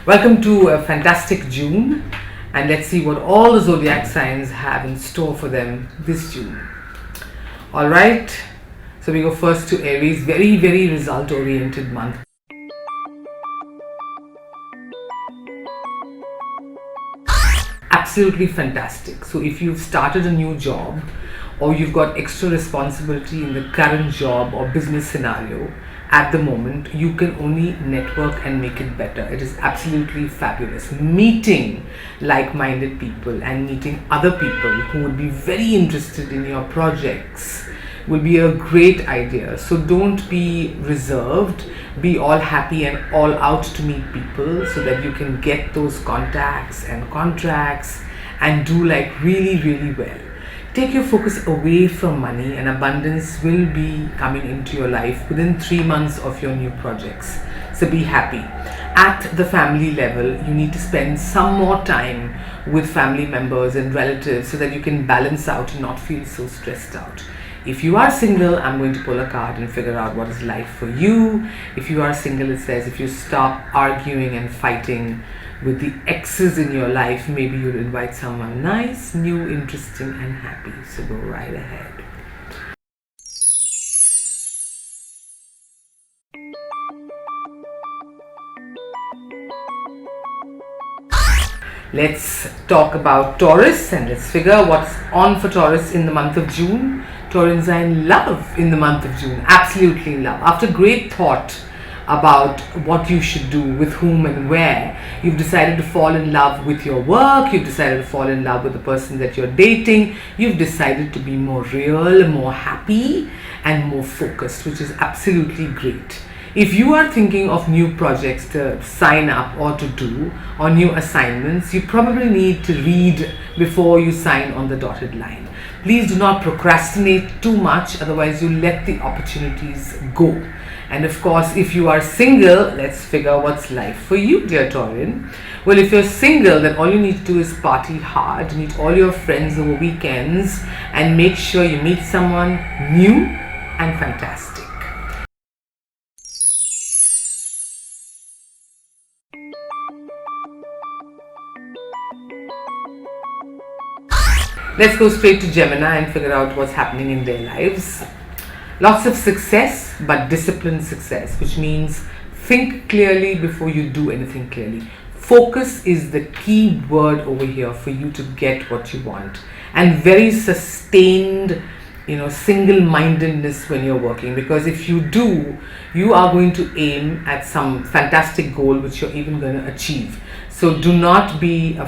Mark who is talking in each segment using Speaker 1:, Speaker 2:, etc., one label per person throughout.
Speaker 1: Welcome to a fantastic June, and let's see what all the zodiac signs have in store for them this June. Alright, so we go first to Aries, very result oriented month. Absolutely fantastic. So if you've started a new job or you've got extra responsibility in the current job or business scenario, at the moment you can only network and make it better. It is absolutely fabulous. Meeting like-minded people and meeting other people who would be very interested in your projects will be a great idea. So don't be reserved, be all happy and all out to meet people so that you can get those contacts and contracts and do like really well. Take your focus away from money, and abundance will be coming into your life within 3 months of your new projects. So be happy. At the family level, you need to spend some more time with family members and relatives so that you can balance out and not feel so stressed out. If you are single, I'm going to pull a card and figure out what is life for you. If you are single, it says if you stop arguing and fighting with the exes in your life, maybe you'll invite someone nice, new, interesting and happy. So go right ahead. Let's talk about Taurus and let's figure what's on for Taurus in the month of June. Taurans are in love in the month of June, absolutely in love. After great thought about what you should do, with whom and where, you've decided to fall in love with your work, you've decided to fall in love with the person that you're dating, you've decided to be more real, more happy and more focused, which is absolutely great. If you are thinking of new projects to sign up or to do, or new assignments, you probably need to read before you sign on the dotted line. Please do not procrastinate too much, otherwise you let the opportunities go. And of course, if you are single, let's figure what's life for you, dear Tauran. Well, if you're single, then all you need to do is party hard, meet all your friends over weekends, and make sure you meet someone new and fantastic. Let's go straight to Gemini and figure out what's happening in their lives. Lots of success, but disciplined success, which means think clearly before you do anything clearly. Focus is the key word over here for you to get what you want, and very sustained, single-mindedness when you're working, because if you do, you are going to aim at some fantastic goal which you're even going to achieve. So do not be,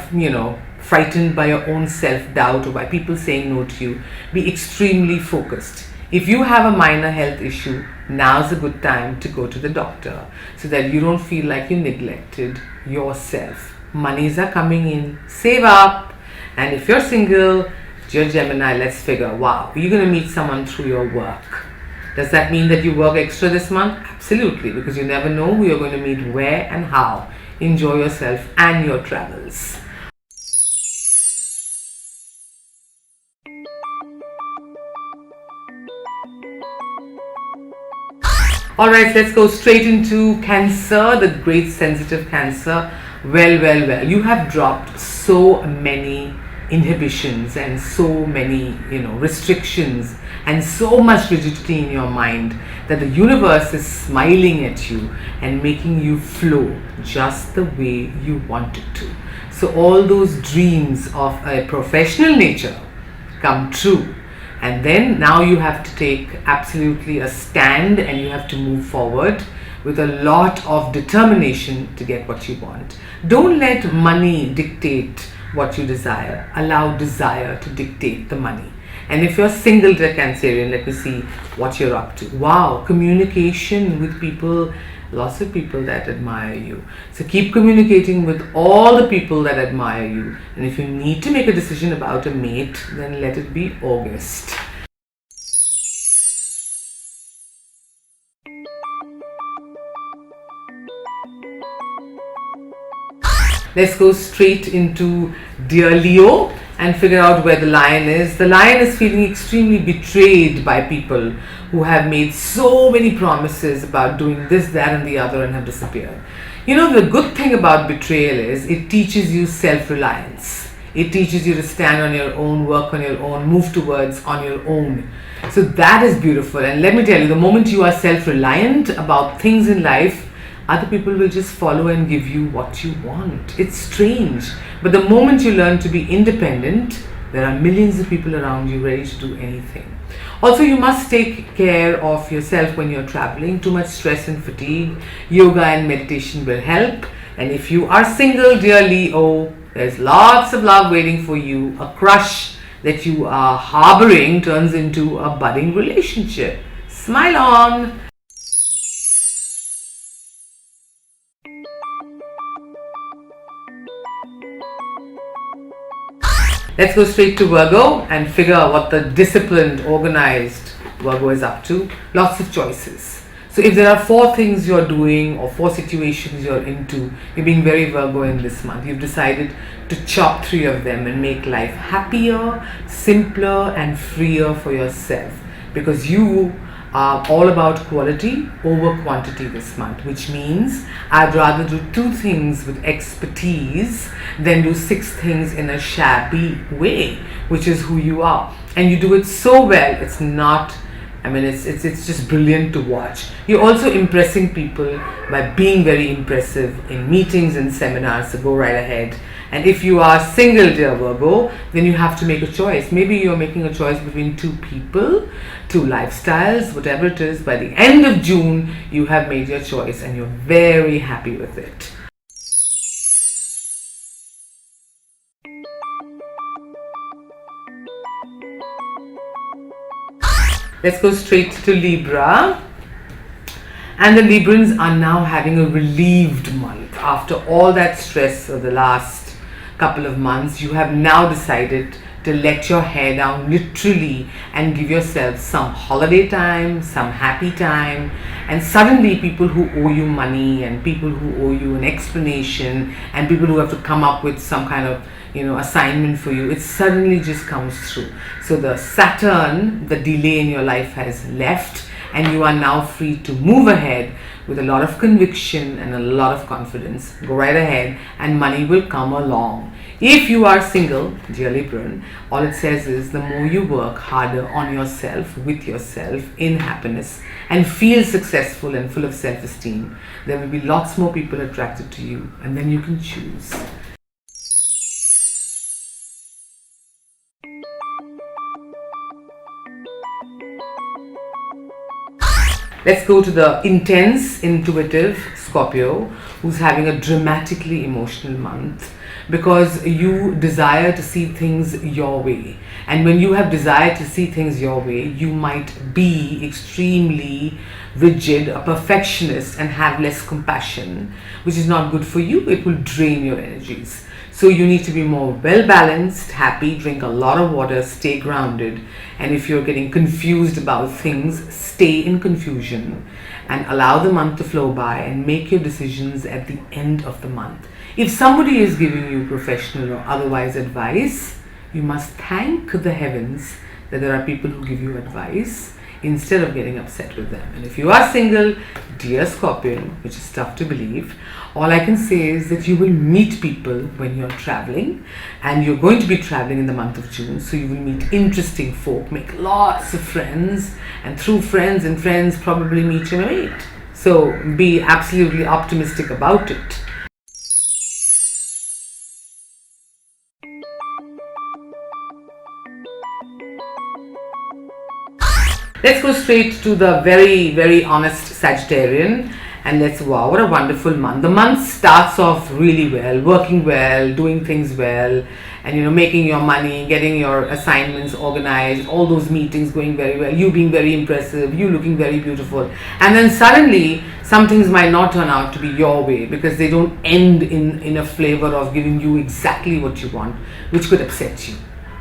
Speaker 1: frightened by your own self-doubt or by people saying no to you. Be extremely focused. If you have a minor health issue, now's a good time to go to the doctor so that you don't feel like you neglected yourself. Monies are coming in, save up. And if you're single, dear Gemini, let's figure, wow, you're going to meet someone through your work. Does that mean that you work extra this month? Absolutely, because you never know who you're going to meet where and how. Enjoy yourself and your travels. Alright, let's go straight into Cancer, the great sensitive Cancer. Well. You have dropped so many inhibitions and so many, restrictions and so much rigidity in your mind that the universe is smiling at you and making you flow just the way you want it to. So all those dreams of a professional nature come true. And then now you have to take absolutely a stand and you have to move forward with a lot of determination to get what you want. Don't let money dictate what you desire. Allow desire to dictate the money. And if you're single, dear Cancerian, let me see what you're up to. Wow, communication with people, lots of people that admire you. So keep communicating with all the people that admire you. And if you need to make a decision about a mate, then let it be August. Let's go straight into dear Leo and figure out where the lion is. The lion is feeling extremely betrayed by people who have made so many promises about doing this, that and the other and have disappeared. You know, the good thing about betrayal is it teaches you self-reliance. It teaches you to stand on your own, work on your own, move towards on your own. So that is beautiful. And let me tell you, the moment you are self-reliant about things in life, other people will just follow and give you what you want. It's strange. But the moment you learn to be independent, there are millions of people around you ready to do anything. Also, you must take care of yourself when you're traveling. Too much stress and fatigue. Yoga and meditation will help. And if you are single, dear Leo, there's lots of love waiting for you. A crush that you are harboring turns into a budding relationship. Smile on. Let's go straight to Virgo and figure out what the disciplined, organized Virgo is up to. Lots of choices. So if there are 4 things you're doing or 4 situations you're into, you're being very Virgo in this month. You've decided to chop 3 of them and make life happier, simpler and freer for yourself. Because you are all about quality over quantity this month, which means I'd rather do 2 things with expertise than do 6 things in a shabby way, which is who you are. And you do it so well, it's not, I mean, it's just brilliant to watch. You're also impressing people by being very impressive in meetings and seminars, so go right ahead. And if you are single, dear Virgo, then you have to make a choice. Maybe you're making a choice between 2 people, 2 lifestyles, whatever it is. By the end of June, you have made your choice and you're very happy with it. Let's go straight to Libra. And the Librans are now having a relieved month. After all that stress of the last couple of months, you have now decided to let your hair down literally and give yourself some holiday time, some happy time. And suddenly people who owe you money and people who owe you an explanation and people who have to come up with some kind of assignment for you, it suddenly just comes through. So the Saturn, the delay in your life has left and you are now free to move ahead with a lot of conviction and a lot of confidence. Go right ahead and money will come along. If you are single, dear Libran, all it says is the more you work harder on yourself, with yourself, in happiness and feel successful and full of self-esteem, there will be lots more people attracted to you and then you can choose. Let's go to the intense, intuitive Scorpio, who's having a dramatically emotional month because you desire to see things your way. And when you have desire to see things your way, you might be extremely rigid, a perfectionist, and have less compassion, which is not good for you. It will drain your energies. So you need to be more well-balanced, happy, drink a lot of water, stay grounded. And if you're getting confused about things, stay in confusion and allow the month to flow by and make your decisions at the end of the month. If somebody is giving you professional or otherwise advice, you must thank the heavens that there are people who give you advice instead of getting upset with them. And if you are single, dear Scorpion, which is tough to believe, all I can say is that you will meet people when you're traveling, and you're going to be traveling in the month of June, so you will meet interesting folk, make lots of friends, and through friends and friends probably meet your mate. So be absolutely optimistic about it. Let's go straight to the very, very honest Sagittarian and wow, what a wonderful month. The month starts off really well, working well, doing things well, and making your money, getting your assignments organized, all those meetings going very well, you being very impressive, you looking very beautiful. And then suddenly some things might not turn out to be your way because they don't end in a flavor of giving you exactly what you want, which could upset you.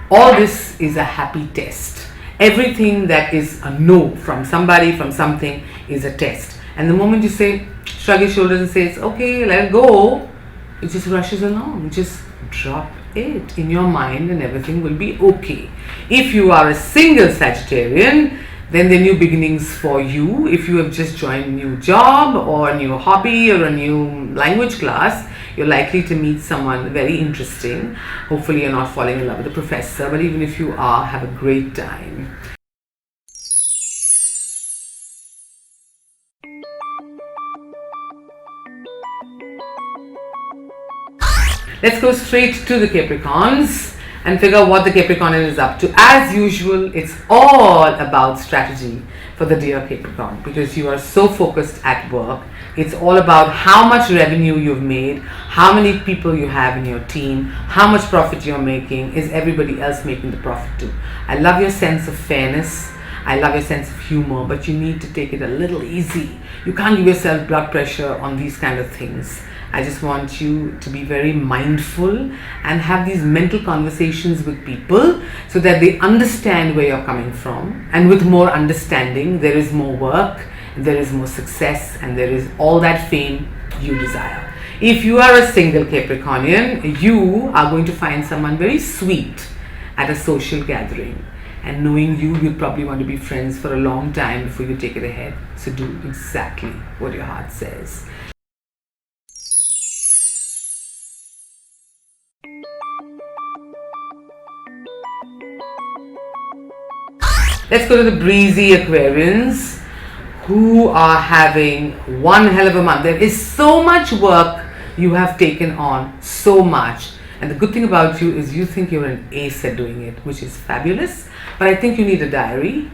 Speaker 1: All this is a happy test. Everything that is a no from somebody, from something, is a test. And the moment you say, shrug your shoulders and say, it's okay, let it go, it just rushes along. Just drop it in your mind and everything will be okay. If you are a single Sagittarian, then the new beginnings for you. If you have just joined a new job or a new hobby or a new language class, you're likely to meet someone very interesting. Hopefully you're not falling in love with the professor, but even if you are, have a great time. Let's go straight to the Capricorns and figure out what the Capricornian is up to. As usual, it's all about strategy for the dear Capricorn, because you are so focused at work. It's all about how much revenue you've made, how many people you have in your team, how much profit you're making, is everybody else making the profit too. I love your sense of fairness. I love your sense of humor, but you need to take it a little easy. You can't give yourself blood pressure on these kind of things. I just want you to be very mindful and have these mental conversations with people so that they understand where you're coming from. And with more understanding, there is more work, there is more success, and there is all that fame you desire. If you are a single Capricornian, you are going to find someone very sweet at a social gathering. And knowing you, you'll probably want to be friends for a long time before you take it ahead. So do exactly what your heart says. Let's go to the breezy Aquarians, who are having one hell of a month. There is so much work you have taken on, so much. And the good thing about you is you think you're an ace at doing it, which is fabulous. But I think you need a diary.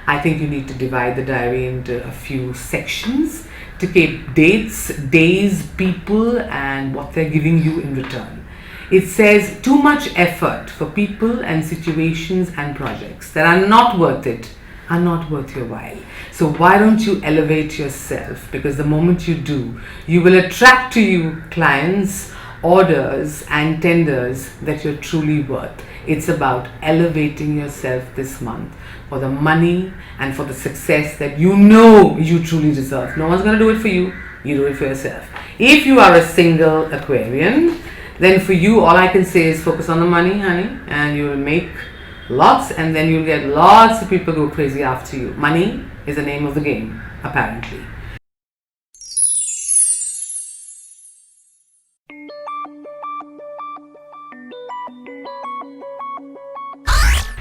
Speaker 1: I think you need to divide the diary into a few sections to keep dates, days, people, and what they're giving you in return. It says too much effort for people and situations and projects that are not worth it, are not worth your while. So why don't you elevate yourself? Because the moment you do, you will attract to you clients, orders, and tenders that you're truly worth. It's about elevating yourself this month for the money and for the success that you know you truly deserve. No one's going to do it for you. You do it for yourself. If you are a single Aquarian, then for you, all I can say is focus on the money, honey, and you will make lots, and then you'll get lots of people go crazy after you. Money is the name of the game, apparently.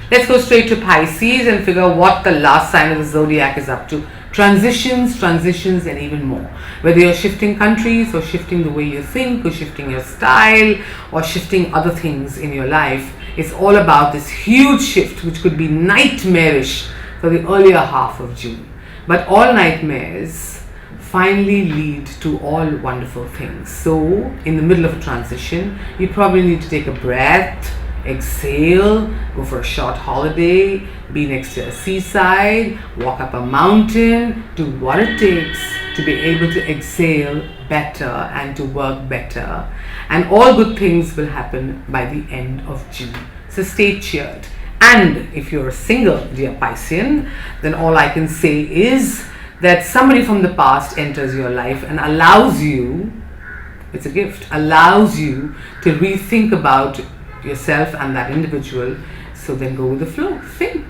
Speaker 1: Let's go straight to Pisces and figure out what the last sign of the zodiac is up to. Transitions, and even more. Whether you're shifting countries or shifting the way you think or shifting your style or shifting other things in your life, it's all about this huge shift which could be nightmarish for the earlier half of June. But all nightmares finally lead to all wonderful things. So in the middle of a transition, you probably need to take a breath, exhale, go for a short holiday, be next to a seaside, walk up a mountain, do what it takes to be able to exhale better and to work better. And all good things will happen by the end of June. So stay cheered. And if you're single, dear Piscean, then all I can say is that somebody from the past enters your life and allows you, it's a gift, allows you to rethink about yourself and that individual. So then go with the flow. Think.